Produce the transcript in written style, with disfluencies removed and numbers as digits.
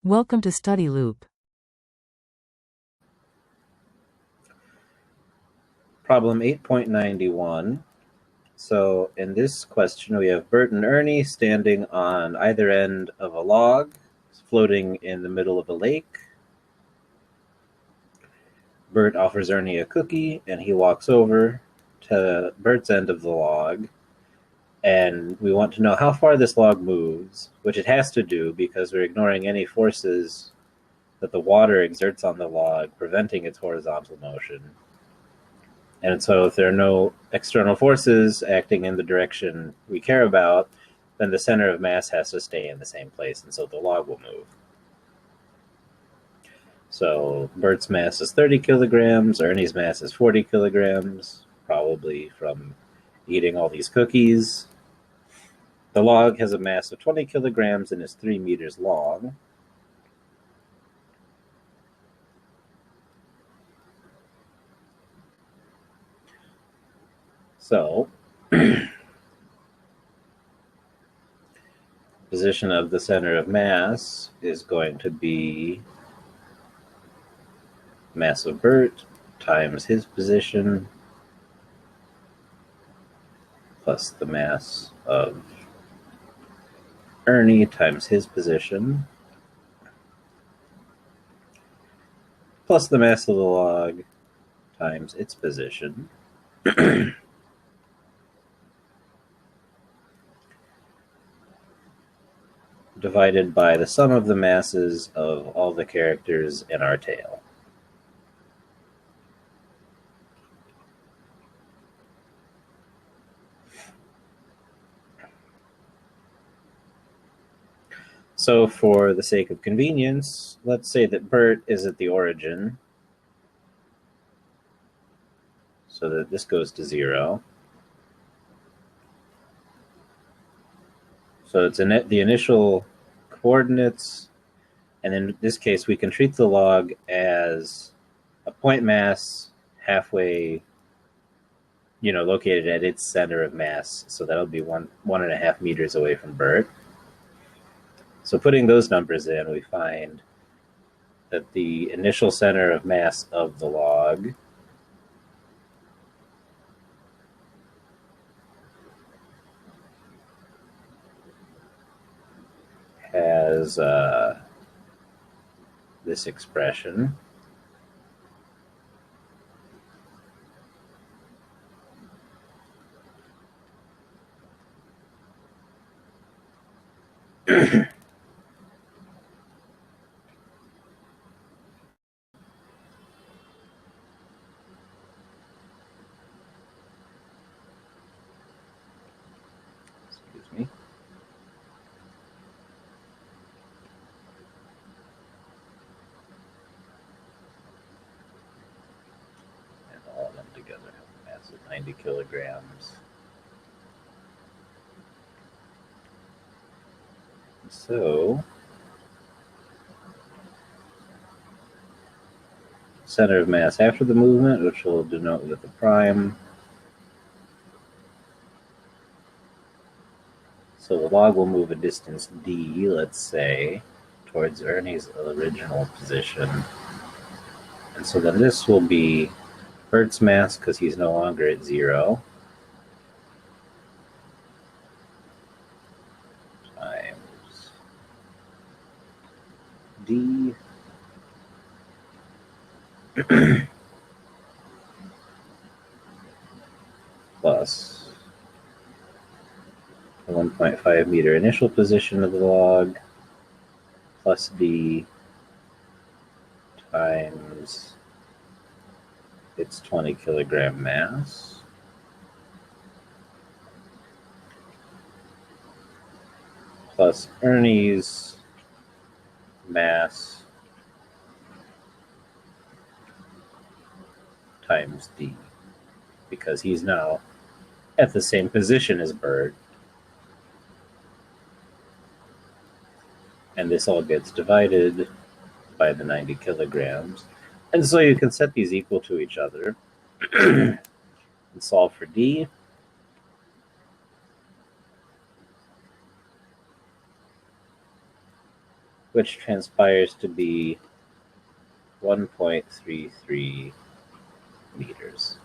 Welcome to Study Loop. Problem 8.91. So in this question, we have Burt and Ernie standing on either end of a log, floating in the middle of a lake. Burt offers Ernie a cookie, and he walks over to Burt's end of the log. And we want to know how far this log moves, which it has to do because we're ignoring any forces that the water exerts on the log, preventing its horizontal motion. And so if there are no external forces acting in the direction we care about, then the center of mass has to stay in the same place, and so the log will move. So Burt's mass is 30 kilograms, Ernie's mass is 40 kilograms, probably from eating all these cookies. The log has a mass of 20 kilograms and is 3 meters long. So, position of the center of mass is going to be mass of Burt times his position plus the mass of Ernie times his position plus the mass of the log times its position. Divided by the sum of the masses of all the characters in our tale. So for the sake of convenience, let's say that Burt is at the origin, so that this goes to 0. So it's the initial coordinates, and in this case we can treat the log as a point mass halfway, located at its center of mass, so that'll be 1.5 meters away from Burt. So putting those numbers in, we find that the initial center of mass of the log has this expression. Excuse me. All of them together have a mass of 90 kilograms. So, center of mass after the movement, which we'll denote with a prime. So the log will move a distance d, let's say, towards Ernie's original position. And so then this will be Burt's mass because he's no longer at 0. Times d plus the 1.5 meter initial position of the log plus d times its 20 kilogram mass plus Ernie's mass times d, because he's now at the same position as Burt. And this all gets divided by the 90 kilograms. And so you can set these equal to each other and solve for d. which transpires to be 1.33 meters.